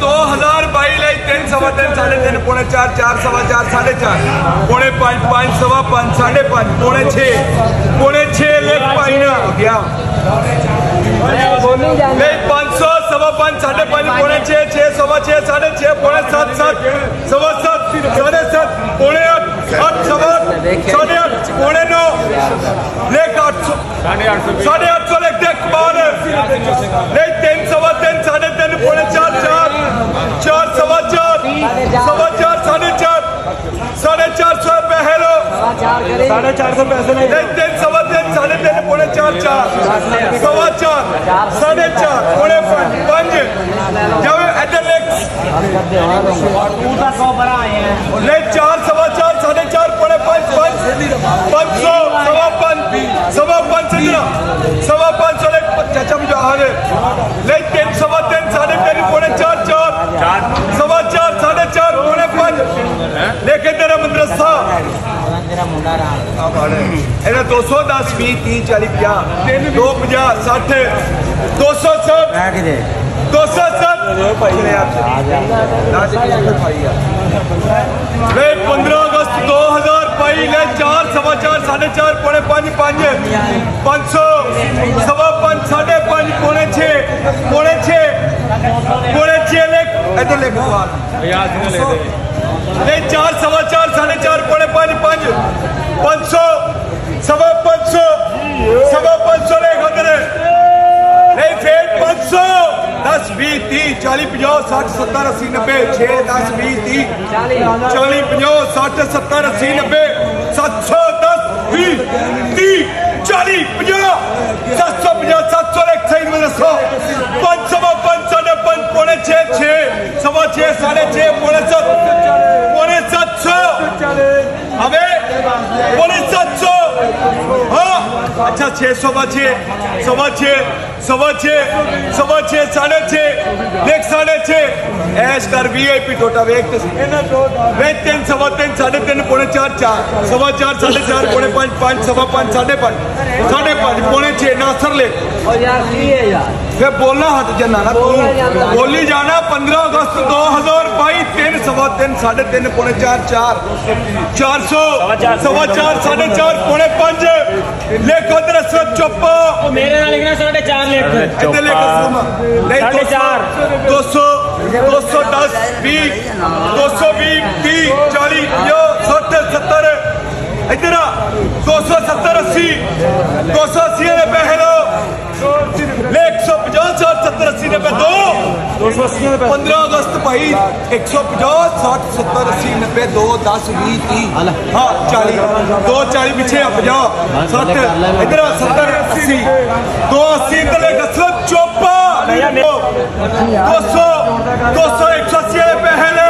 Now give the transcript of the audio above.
2022 3 सवा 3 साढ़े 3 पौने 4 4 सवा 4 साढ़े 4 पौने 5 5 सवा 5 साढ़े 5 पौने 6 ले 5 ना हो गया ले 500 सवा 5 साढ़े 5 पौने 6 6 सवा 6 साढ़े 6 पौने 7 7 सवा 7 साढ़े 7 पौने 8 सवा साढ़े 8 पौने 9 ले 800 साढ़े 800 ले देख बाल ले 3 सवा 3 साढ़े 3 पौने 4 4 4 सवा 4 सवा 4 साढ़े 4 साढ़े 400 पहलो साढ़े 400 पैसे नहीं 3 सवा 3 साढ़े 3 पौने 4 4 सवा 4 साढ़े 4 पौने 5 जब इधर ले 4 सवा 4 साढ़े 4 पौने 5 500 सवा 5 सवा 500 ले चाचा मुझे आ रहे ले 3 सवा 3 साढ़े 3 पौने 4 4 सवा 4 साढ़े 4 पौने 5 लेके तेरा मदरसा 210 20 30 40 50 250 60 260 ले 15 अगस्त 2022 ले 4 सवा 4 साढ़े 4 पौने 5 5 500 सवा 5 साढ़े 5 पौने 6 ले इधर ले ले 4 सवा 4 साढ़े 4 पौने 5 5 500 सवा 500 सवा 500 ले उधर ले फिर 500 10 20 30 40 50 60 70 80 90 6 10 20 30 40 50 60 70 80 90 710 20 30 40 50 750 700 एक सही में 100 5 सवा 5 साढ़े 5 पौने 6 6 सवा 6 साढ़े 6 पौने 700 अबे पौने 700 हाँ अच्छा 6 सवा 6 सवा 6 सवा 6 साढ़े 6 देख साढ़े 6 ऐश कर वीआईपी टोटा वेख वे 3 सवा 3 साढ़े 3 पौने 4 4 सवा 4 साढ़े 4 पौने 5 5 सवा 5 साढ़े 5 पौने 6 नासर ले फिर बोलना हट जाना ना तू बोली जाना 15 अगस्त 2022 3 सवा 3 साढ़े 3 पौने 4 4 400 सवा 4 साढ़े 4 पौने 5 लेख उधर चुप मेरे नाल लिखना 4.5 लेख 200 210 20 220 30 40 50 60 70 इधर 270 80 280 ने पहलो ले 150 60 70 80 ने 15 अगस्त भाई 150 60 70 80 90 2 10 20 30 हाँ 40 2 40 पीछे 50 60 इधर 70 80 280 तले कसरत चौपा 200 180 पहले